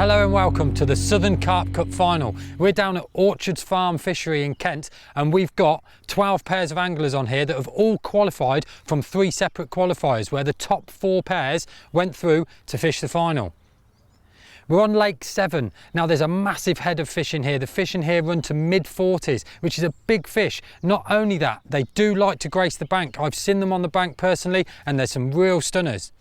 Hello and welcome to the Southern Carp Cup final. We're down at Orchards Farm Fishery in Kent and we've got 12 pairs of anglers on here that have all qualified from 3 separate qualifiers where the top 4 pairs went through to fish the final. We're on Lake 7. Now there's a massive head of fish in here. The fish in here run to mid-40s, which is a big fish. Not only that, they do like to grace the bank. I've seen them on the bank personally and there's some real stunners.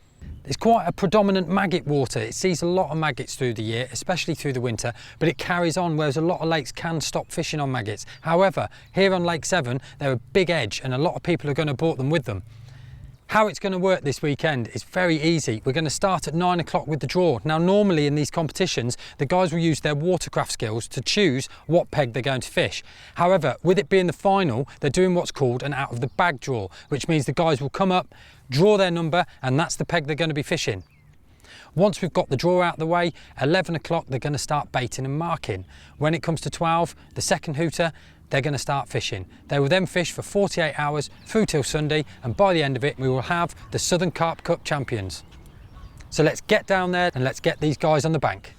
It's quite a predominant maggot water. It sees a lot of maggots through the year, especially through the winter, but it carries on, whereas a lot of lakes can stop fishing on maggots. However, here on Lake 7, they're a big edge and a lot of people are going to board them with them. How it's going to work this weekend is very easy. We're going to start at 9 o'clock with the draw. Now normally in these competitions the guys will use their watercraft skills to choose what peg they're going to fish. However, with it being the final, they're doing what's called an out of the bag draw, which means the guys will come up, draw their number, and that's the peg they're going to be fishing. Once we've got the draw out of the way, 11 o'clock they're going to start baiting and marking. When it comes to 12, the second hooter, they're going to start fishing. They will then fish for 48 hours through till Sunday, and by the end of it we will have the Southern Carp Cup champions. So let's get down there and let's get these guys on the bank.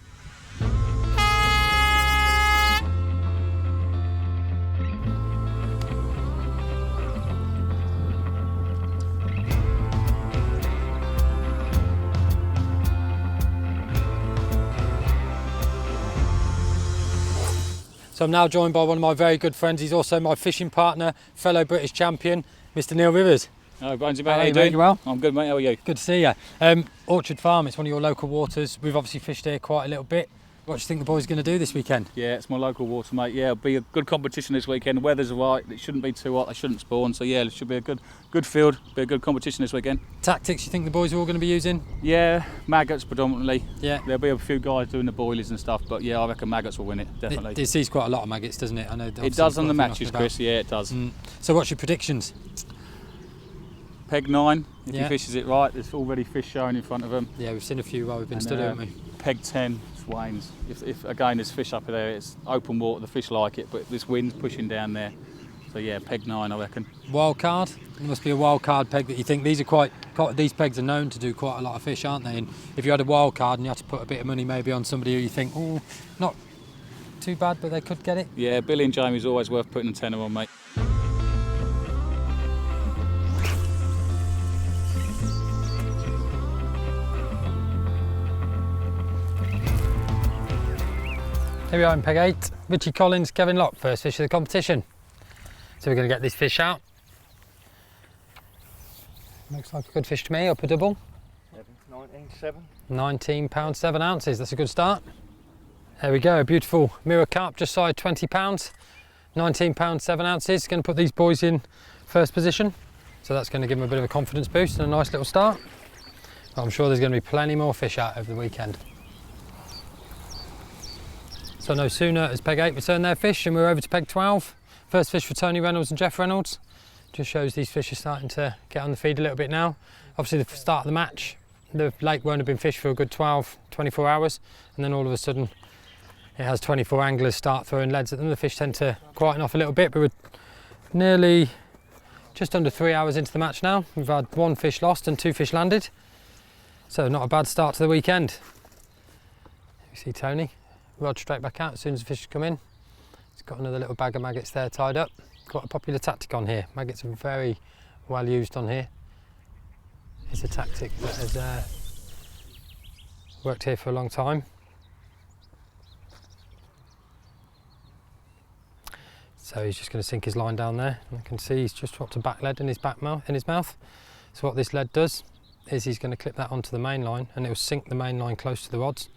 So I'm now joined by one of my very good friends. He's also my fishing partner, fellow British champion, Mr. Neil Rivers. Hello, Bonesy, mate. How you doing? You well? I'm good, mate. How are you? Good to see you. Orchard Farm, it's one of your local waters. We've obviously fished here quite a little bit. What do you think the boys are going to do this weekend? Yeah, it's my local water, mate. Yeah, it'll be a good competition this weekend. The weather's right. It shouldn't be too hot. They shouldn't spawn. So yeah, it should be a good field. Be a good competition this weekend. Tactics you think the boys are all going to be using? Yeah, maggots predominantly. Yeah. There'll be a few guys doing the boilies and stuff, but yeah, I reckon maggots will win it, definitely. It sees quite a lot of maggots, doesn't it? I know. It does on the matches, Chris. Yeah, it does. So what's your predictions? Peg 9, if Yeah. he fishes it right. There's already fish showing in front of him. Yeah, we've seen a few while we've been stood, haven't we? Peg 10, swains. If again there's fish up there, it's open water, the fish like it, but this wind's pushing down there. So yeah, peg 9 I reckon. Wild card? There must be a wild card peg that you think these pegs are known to do quite a lot of fish, aren't they? And if you had a wild card and you had to put a bit of money maybe on somebody who you think, oh, not too bad, but they could get it. Yeah, Billy and Jamie's always worth putting a tenner on, mate. Here we are in peg 8. Richie Collins, Kevin Locke, first fish of the competition. So we're going to get this fish out. Looks like a good fish to me, up a double. 19 pounds 7 ounces, that's a good start. There we go, a beautiful mirror carp, just side 20 pounds. 19 pounds 7 ounces, going to put these boys in first position. So that's going to give them a bit of a confidence boost and a nice little start. But I'm sure there's going to be plenty more fish out over the weekend. So no sooner has peg 8 returned their fish and we're over to peg 12. First fish for Tony Reynolds and Jeff Reynolds. Just shows these fish are starting to get on the feed a little bit now. Obviously the start of the match, the lake won't have been fished for a good 12-24 hours, and then all of a sudden it has 24 anglers start throwing leads at them. The fish tend to quieten off a little bit, but we're nearly just under 3 hours into the match now. We've had 1 fish lost and 2 fish landed. So not a bad start to the weekend. You see Tony. Rod straight back out as soon as the fish come in. It's got another little bag of maggots there tied up. Quite a popular tactic on here. Maggots are very well used on here. It's a tactic that has worked here for a long time. So he's just going to sink his line down there. And I can see he's just dropped a back lead in his mouth. So what this lead does is he's going to clip that onto the main line and it will sink the main line close to the rods,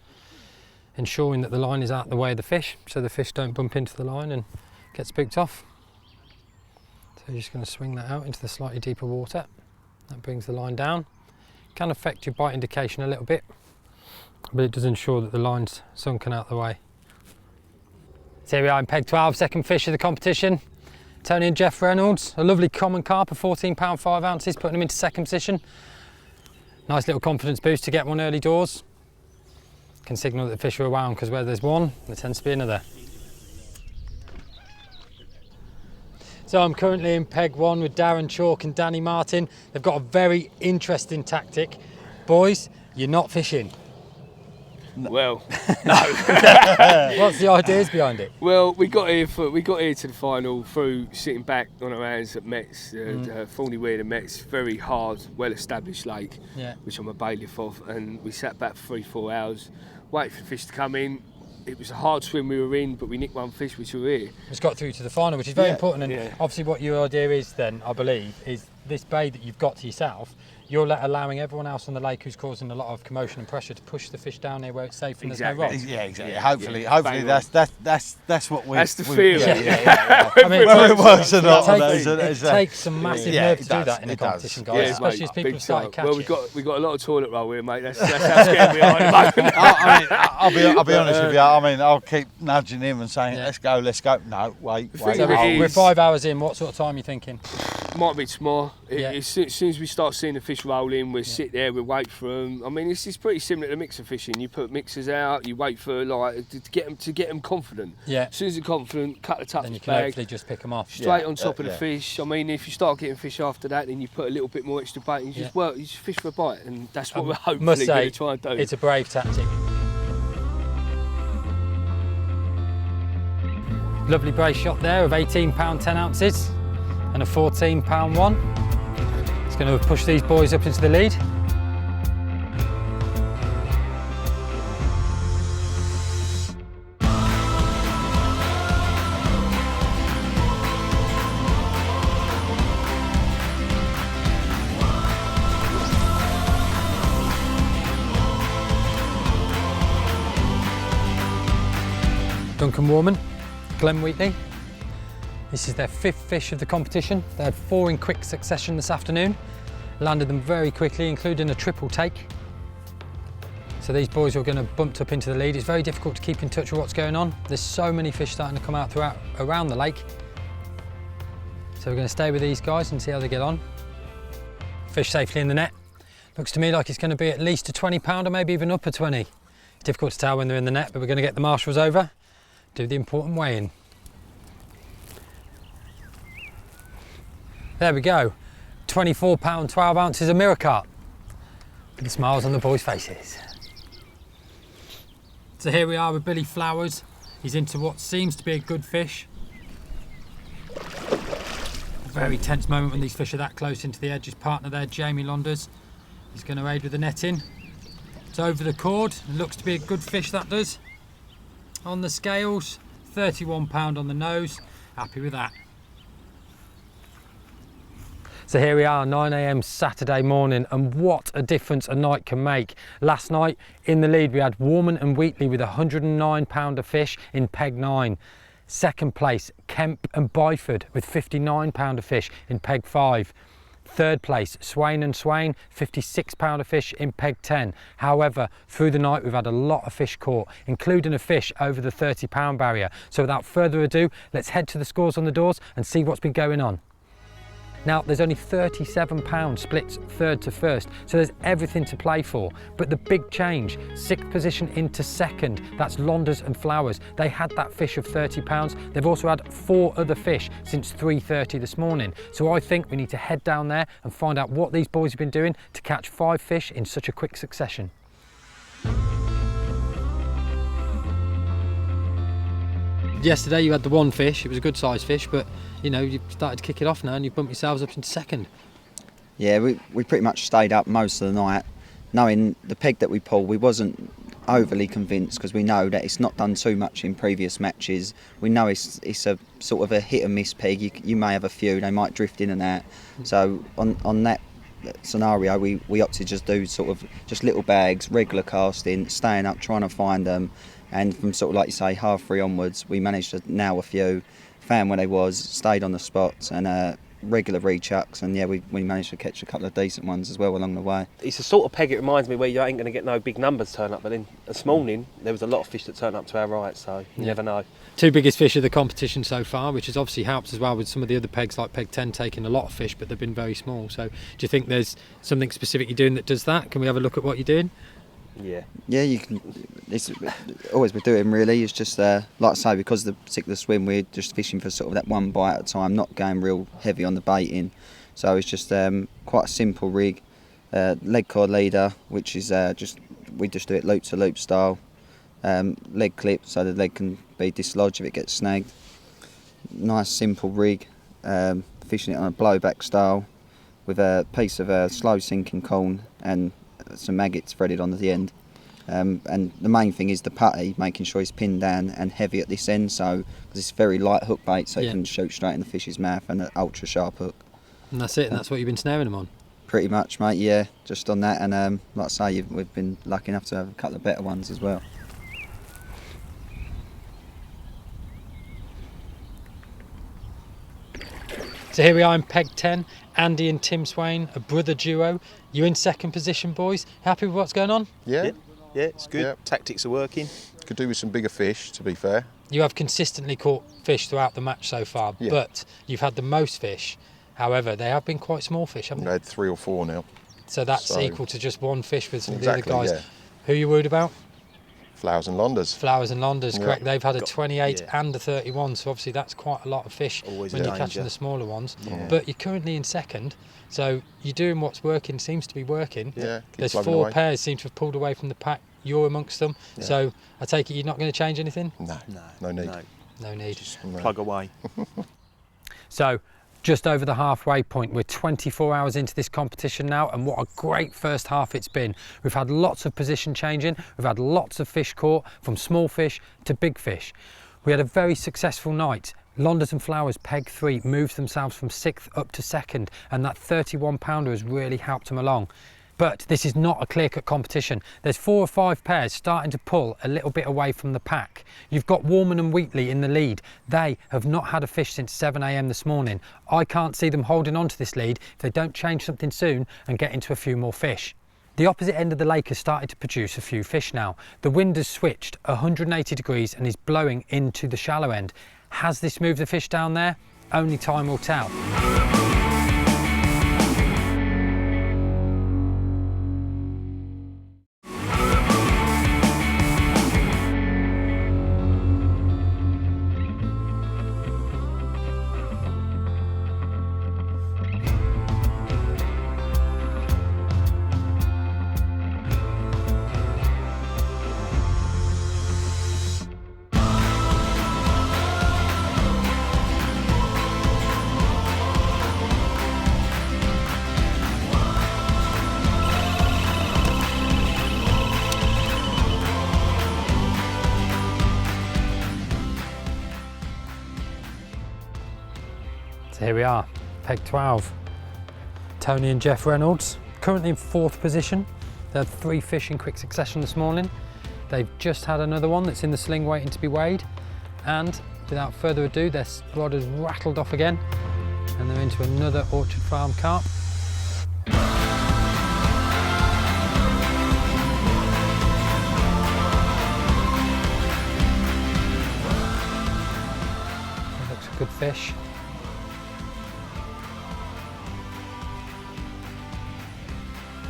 ensuring that the line is out of the way of the fish so the fish don't bump into the line and get spooked off. So you're just going to swing that out into the slightly deeper water. That brings the line down. Can affect your bite indication a little bit, but it does ensure that the line's sunken out of the way. So here we are in peg 12, second fish of the competition. Tony and Jeff Reynolds, a lovely common carp of 14 pounds 5 ounces, putting them into second position. Nice little confidence boost to get one early doors. Can signal that the fish are around, because where there's one, there tends to be another. So I'm currently in peg 1 with Darren Chalk and Danny Martin. They've got a very interesting tactic. Boys, you're not fishing. Well, no. What's the ideas behind it? Well, we got here to the final through sitting back on our hands at Metz, Thorny Weir and Metz, very hard, well-established lake, which I'm a bailiff of, and we sat back for 3-4 hours, waited for the fish to come in. It was a hard swim we were in, but we nicked one fish, which we were here. It's got through to the final, which is very important. And obviously, what your idea is then, I believe, is this bay that you've got to yourself. You're allowing everyone else on the lake who's causing a lot of commotion and pressure to push the fish down there where it's safe and there's no rocks. Yeah, exactly. Hopefully, that's what we. That's the feel. I mean, whether it works or not, it takes some massive nerve to do that in a competition, guys. Especially as people start catching. Well, we've got a lot of toilet roll here, mate. That's how scared we are at the moment. I'll be honest with you. I mean, I'll keep nudging him and saying, "Let's go." No, wait. So we're 5 hours in. What sort of time are you thinking? Might be tomorrow. As soon as we start seeing the fish roll in, we'll sit there, we'll wait for them. I mean, it's pretty similar to mixer fishing. You put mixers out, you wait for to get them confident. Yeah. As soon as they're confident, cut the top then of you the can bag. hopefully just pick them off. Straight on top of the fish. I mean, if you start getting fish after that, then you put a little bit more extra bait and you just fish for a bite, and that's what we're hopefully going to try and do. It's a brave tactic. Lovely brace shot there of 18 pound 10 ounces and a 14 pound one. It's going to push these boys up into the lead. Duncan Warman, Glen Wheatley. This is their 5th fish of the competition. They had 4 in quick succession this afternoon. Landed them very quickly, including a triple take. So these boys are going to bump up into the lead. It's very difficult to keep in touch with what's going on. There's so many fish starting to come out around the lake. So we're going to stay with these guys and see how they get on. Fish safely in the net. Looks to me like it's going to be at least a 20 pounder, maybe even up a 20. It's difficult to tell when they're in the net, but we're going to get the marshals over, do the important weigh-in. There we go, 24 pound 12 ounces of mirror carp. Big smiles on the boys' faces. So here we are with Billy Flowers. He's into what seems to be a good fish. A very tense moment when these fish are that close into the edge. His partner there, Jamie Londers, is going to aid with the netting. It's over the cord. It looks to be a good fish, that does. On the scales, 31 pound on the nose. Happy with that. So here we are, 9 AM Saturday morning, and what a difference a night can make. Last night in the lead we had Warman and Wheatley with 109 pounder fish in peg 9. Second place, Kemp and Byford with 59 pounder fish in peg 5. Third place, Swain and Swain, 56 pounder fish in peg 10. However, through the night we've had a lot of fish caught, including a fish over the 30 pound barrier. So without further ado, let's head to the scores on the doors and see what's been going on. Now, there's only 37 pounds splits third to first, so there's everything to play for. But the big change, 6th position into 2nd, that's Londers and Flowers. They had that fish of 30 pounds. They've also had 4 other fish since 3:30 this morning. So I think we need to head down there and find out what these boys have been doing to catch 5 fish in such a quick succession. Yesterday you had the 1 fish, it was a good sized fish, but you know, you've started to kick it off now and you've bumped yourselves up into 2nd. Yeah, we pretty much stayed up most of the night. Knowing the peg that we pulled, we wasn't overly convinced because we know that it's not done too much in previous matches. We know it's a sort of a hit and miss peg. You may have a few, they might drift in and out. So on that scenario, we opted to just do sort of just little bags, regular casting, staying up, trying to find them. And from sort of, like you say, 3:30 onwards, we managed to nail a few, found where they was, stayed on the spots, and regular rechucks, and yeah, we managed to catch a couple of decent ones as well along the way. It's a sort of peg, it reminds me, where you ain't going to get no big numbers turn up, but then this morning there was a lot of fish that turned up to our right, so you never know. 2 biggest fish of the competition so far, which has obviously helped as well with some of the other pegs like peg 10 taking a lot of fish, but they've been very small. So do you think there's something specific you're doing that does that? Can we have a look at what you're doing? Yeah, you can. It's always we're doing really. It's just like I say, because of the particular swim, we're just fishing for sort of that 1 bite at a time, not going real heavy on the baiting. So it's just quite a simple rig, leg cord leader, which is we just do it loop to loop style. leg clip so the leg can be dislodged if it gets snagged. Nice simple rig, fishing it on a blowback style with a piece of slow sinking corn and some maggots threaded on the end. And the main thing is the putty, making sure it's pinned down and heavy at this end, so because it's very light hook bait, so it can shoot straight in the fish's mouth, and an ultra sharp hook. And that's it, and that's what you've been snaring them on? Pretty much, mate, yeah, just on that. And like I say, we've been lucky enough to have a couple of better ones as well. So here we are in peg 10, Andy and Tim Swain, a brother duo. You're in second position, boys. Happy with what's going on? Yeah. Yeah, it's good. Yeah. Tactics are working. Could do with some bigger fish, to be fair. You have consistently caught fish throughout the match so far, but you've had the most fish. However, they have been quite small fish, haven't We've they? had 3 or 4 now. So that's equal to just one fish with some Exactly, of the other guys. yeah. Who are you worried about? Flowers and Londers. Flowers and Londers, Yeah. correct. They've had a 28 and a 31, so obviously that's quite a lot of fish Always when a you're catching danger. the smaller ones. Yeah. But you're currently in second, so you're doing what's working, seems to be working. Yeah, keep There's plugging 4 away. pairs seem to have pulled away from the pack. You're amongst them. Yeah. So I take it you're not going to change anything? No need. No need. Plug away. So just over the halfway point, we're 24 hours into this competition now, and what a great first half it's been. We've had lots of position changing, we've had lots of fish caught, from small fish to big fish. We had a very successful night. Londers and Flowers peg 3 moved themselves from 6th up to 2nd, and that 31 pounder has really helped them along. But this is not a clear-cut competition. There's 4 or 5 pairs starting to pull a little bit away from the pack. You've got Warman and Wheatley in the lead. They have not had a fish since 7 AM this morning. I can't see them holding on to this lead if they don't change something soon and get into a few more fish. The opposite end of the lake has started to produce a few fish now. The wind has switched 180 degrees and is blowing into the shallow end. Has this moved the fish down there? Only time will tell. So here we are, peg 12. Tony and Jeff Reynolds, currently in 4th position. They had 3 fish in quick succession this morning. They've just had another one that's in the sling waiting to be weighed. And without further ado, their rod has rattled off again and they're into another Orchard Farm carp. That looks a good fish.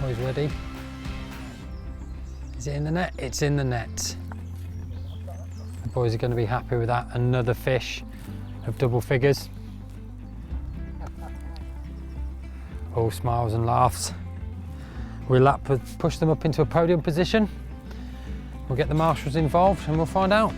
Oh, he's ready. Is it in the net? It's in the net. The boys are going to be happy with that. Another fish of double figures. All smiles and laughs. We'll push them up into a podium position. We'll get the marshals involved and we'll find out.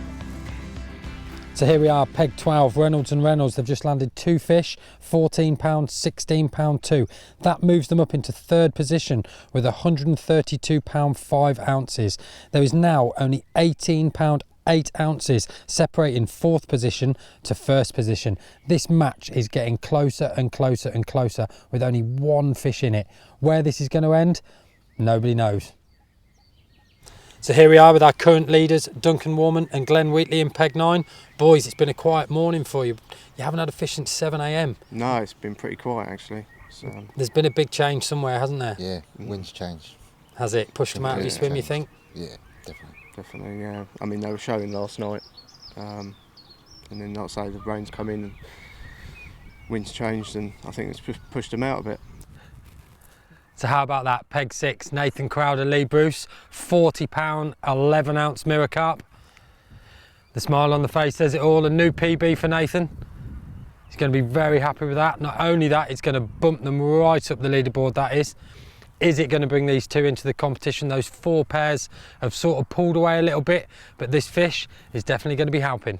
So here we are, peg 12, Reynolds and Reynolds. They've just landed 2 fish, 14 pound, 16 pound 2. That moves them up into 3rd position with 132 pound 5 ounces. There is now only 18 pound 8 ounces separating 4th position to 1st position. This match is getting closer and closer and closer with only 1 fish in it. Where this is going to end, nobody knows. So here we are with our current leaders, Duncan Warman and Glenn Wheatley in peg 9. Boys, it's been a quiet morning for you. You haven't had a fish since 7 AM. No, it's been pretty quiet actually. So, There's been a big change somewhere, hasn't there? Yeah, wind's changed. Has it? Pushed them out of your swim, you think? Yeah, definitely. definitely, yeah. I mean, they were showing last night, and then, like I say, the rain's come in and wind's changed, and I think it's pushed them out a bit. So how about that? Peg 6, Nathan Crowder, Lee Bruce, £40, 11 ounce mirror carp. The smile on the face says it all. A new PB for Nathan. He's going to be very happy with that. Not only that, it's going to bump them right up the leaderboard, that is. Is it going to bring these two into the competition? Those 4 pairs have sort of pulled away a little bit, but this fish is definitely going to be helping.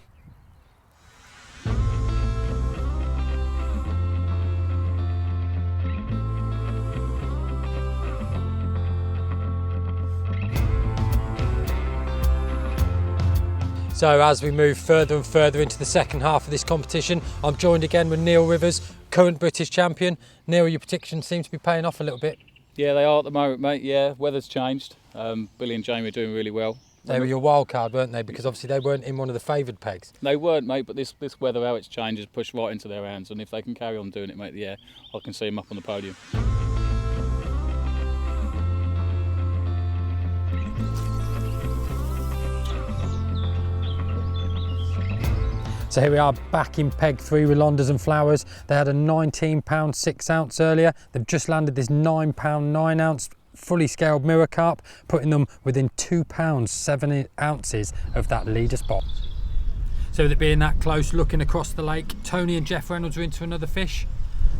So as we move further and further into the second half of this competition, I'm joined again with Neil Rivers, current British champion. Neil, your predictions seem to be paying off a little bit. Yeah, they are at the moment, mate. Yeah, weather's changed. Billy and Jamie are doing really well. They were your wild card, weren't they? Because obviously they weren't in one of the favoured pegs. They weren't, mate, but this weather, how it's changed, has pushed right into their hands. And if they can carry on doing it, mate, yeah, I can see them up on the podium. So here we are back in peg 3 with Londers and Flowers. They had a 19 6 ounce earlier. They've just landed this 9 9 ounce fully scaled mirror carp, putting them within 2 7 ounces of that leader spot. So with it being that close, looking across the lake, Tony and Jeff Reynolds are into another fish.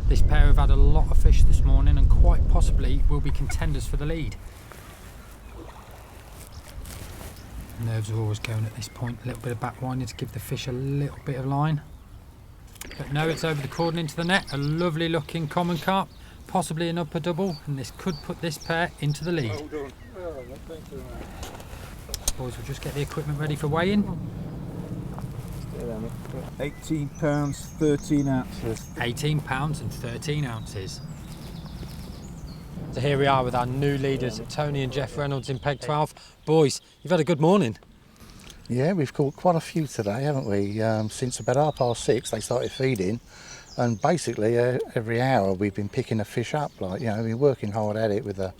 This pair have had a lot of fish this morning and quite possibly will be contenders for the lead. Nerves are always going at this point, a little bit of back winding to give the fish a little bit of line. But no, it's over the cord and into the net. A lovely looking common carp, possibly an upper double, and this could put this pair into the lead. Boys, we'll just get the equipment ready for weighing. £18, 13 ounces. £18 and 13 ounces. So here we are with our new leaders, Tony and Jeff Reynolds in peg 12. Boys, you've had a good morning. Yeah, we've caught quite a few today, haven't we? Since about 6:30 they started feeding, and basically every hour we've been picking a fish up. Like, you know, we've been working hard at it with the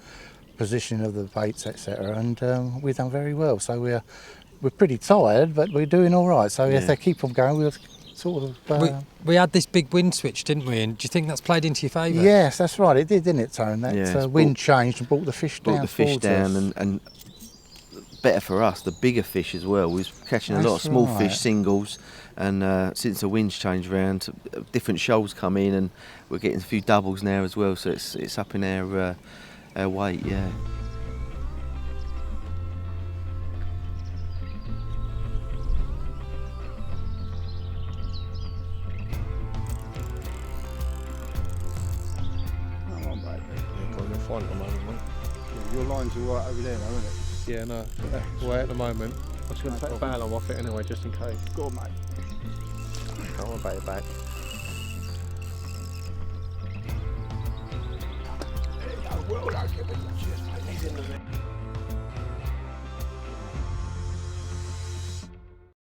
positioning of the baits, etc. And we've done very well. So we're pretty tired, but we're doing all right. So if they keep on going, we'll sort of. We had this big wind switch, didn't we? And do you think that's played into your favour? Yes, that's right. It did, didn't it, Tone? That wind changed and brought the fish down. Brought the fish down, and better for us, the bigger fish as well. We was catching a lot of small fish, singles, and since the wind's changed around, different shoals come in, and we're getting a few doubles now as well. So it's up in our weight, yeah. Your line's all right over there now, isn't it? Yeah, no, way at the moment. I'm just going to take the bail off it anyway, just in case. Go on, mate. Can't want to bait it back.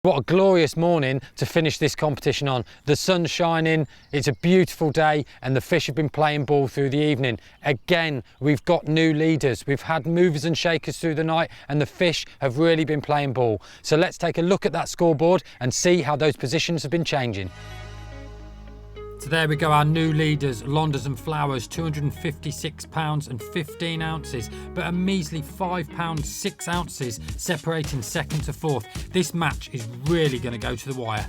What a glorious morning to finish this competition on. The sun's shining, it's a beautiful day, and the fish have been playing ball through the evening. Again, we've got new leaders. We've had movers and shakers through the night, and the fish have really been playing ball. So let's take a look at that scoreboard and see how those positions have been changing. So there we go, our new leaders, Londers and Flowers, £256 and 15 ounces, but a measly £5 6 ounces separating second to fourth. This match is really going to go to the wire.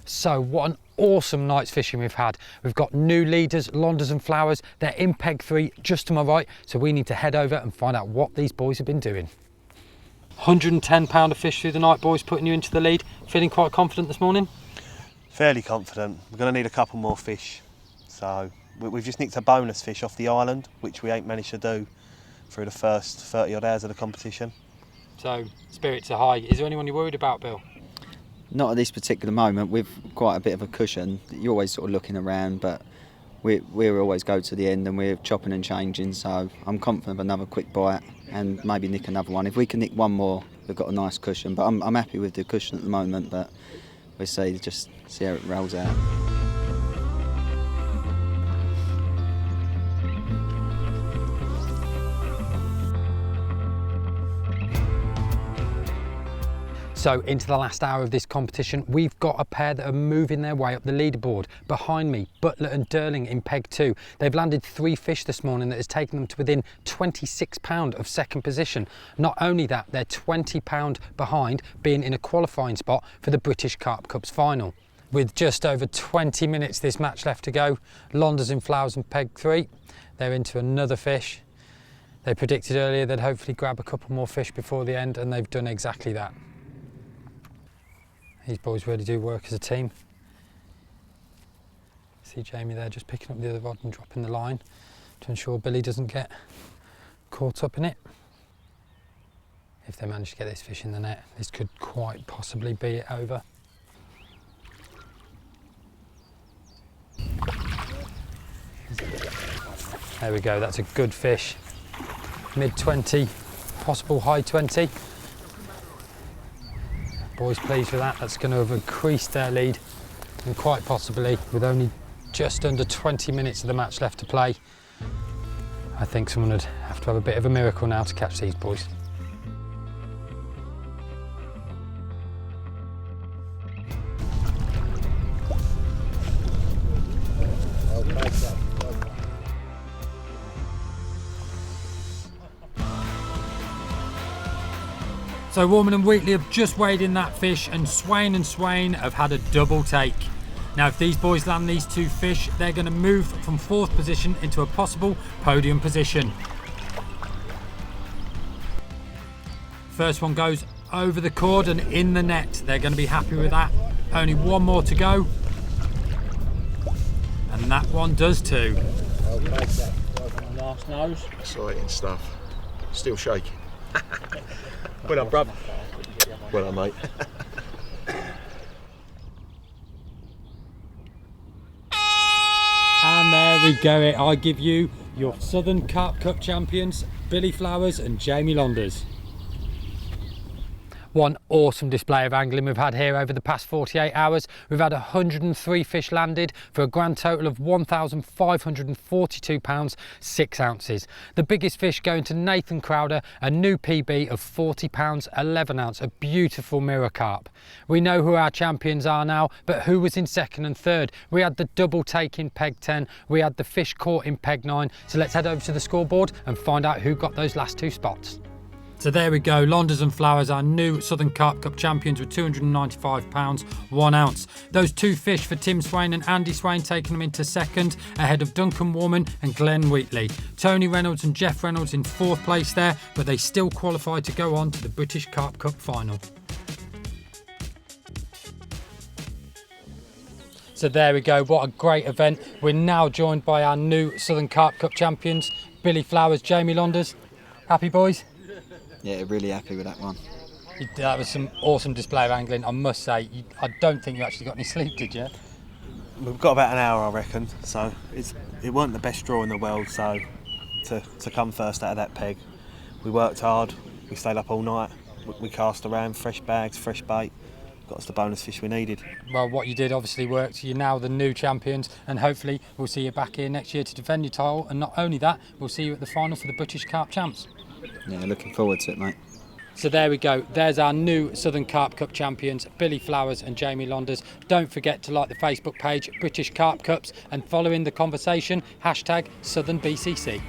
So what an awesome night's fishing we've had. We've got new leaders, Londers and Flowers. They're in peg 3 just to my right, so we need to head over and find out what these boys have been doing. £110 of fish through the night, boys, putting you into the lead. Feeling quite confident this morning? Fairly confident. We're going to need a couple more fish. So we've just nicked a bonus fish off the island, which we ain't managed to do through the first 30 odd hours of the competition. So spirits are high. Is there anyone you're worried about, Bill? Not at this particular moment. We've quite a bit of a cushion. You're always sort of looking around, but we always go to the end and we're chopping and changing. So I'm confident of another quick bite and maybe nick another one. If we can nick one more, we've got a nice cushion. But I'm happy with the cushion at the moment. But we'll see, just see how it rolls out. So into the last hour of this competition, we've got a pair that are moving their way up the leaderboard. Behind me, Butler and Durling in peg 2. They've landed 3 fish this morning that has taken them to within £26 of second position. Not only that, they're £20 behind being in a qualifying spot for the British Carp Cups final. With just over 20 minutes this match left to go, Londers in Flowers and Peg 3. They're into another fish. They predicted earlier they'd hopefully grab a couple more fish before the end, and they've done exactly that. These boys really do work as a team. See Jamie there just picking up the other rod and dropping the line to ensure Billy doesn't get caught up in it. If they manage to get this fish in the net, this could quite possibly be it over. There we go, that's a good fish. Mid-20, possible high 20. Boys pleased with that. That's going to have increased their lead, and quite possibly, with only just under 20 minutes of the match left to play, I think someone would have to have a bit of a miracle now to catch these boys. So Warman and Wheatley have just weighed in that fish, and Swain have had a double take. Now if these boys land these two fish, they're going to move from 4th position into a possible podium position. First one goes over the cord and in the net. They're going to be happy with that. Only one more to go. And that one does too. Last nose. Exciting stuff. Still shaking. Well done, bruv. Well done, mate. And there we go. I give you your Southern Carp Cup champions, Billy Flowers and Jamie Londers. One awesome display of angling we've had here over the past 48 hours. We've had 103 fish landed for a grand total of £1,542, 6 ounces. The biggest fish going to Nathan Crowder, a new PB of £40, 11 ounce, a beautiful mirror carp. We know who our champions are now, but who was in 2nd and 3rd? We had the double take in Peg 10, we had the fish caught in Peg 9. So let's head over to the scoreboard and find out who got those last 2 spots. So there we go, Londers and Flowers, our new Southern Carp Cup champions with £295, 1 ounce. Those 2 fish for Tim Swain and Andy Swain, taking them into 2nd, ahead of Duncan Warman and Glenn Wheatley. Tony Reynolds and Jeff Reynolds in 4th place there, but they still qualified to go on to the British Carp Cup final. So there we go, what a great event. We're now joined by our new Southern Carp Cup champions, Billy Flowers, Jamie Londers. Happy boys? Yeah, really happy with that one. That was some awesome display of angling, I must say. I don't think you actually got any sleep, did you? We've got about an hour, I reckon, so it weren't the best draw in the world, so to come first out of that peg. We worked hard, we stayed up all night, we cast around, fresh bags, fresh bait, got us the bonus fish we needed. Well, what you did obviously worked. You're now the new champions, and hopefully we'll see you back here next year to defend your title, and not only that, we'll see you at the final for the British Carp Champs. Yeah, looking forward to it, mate. So there we go, there's our new Southern Carp Cup champions, Billy Flowers and Jamie Londers. Don't forget to like the Facebook page, British Carp Cups, and follow in the conversation, #SouthernBCC.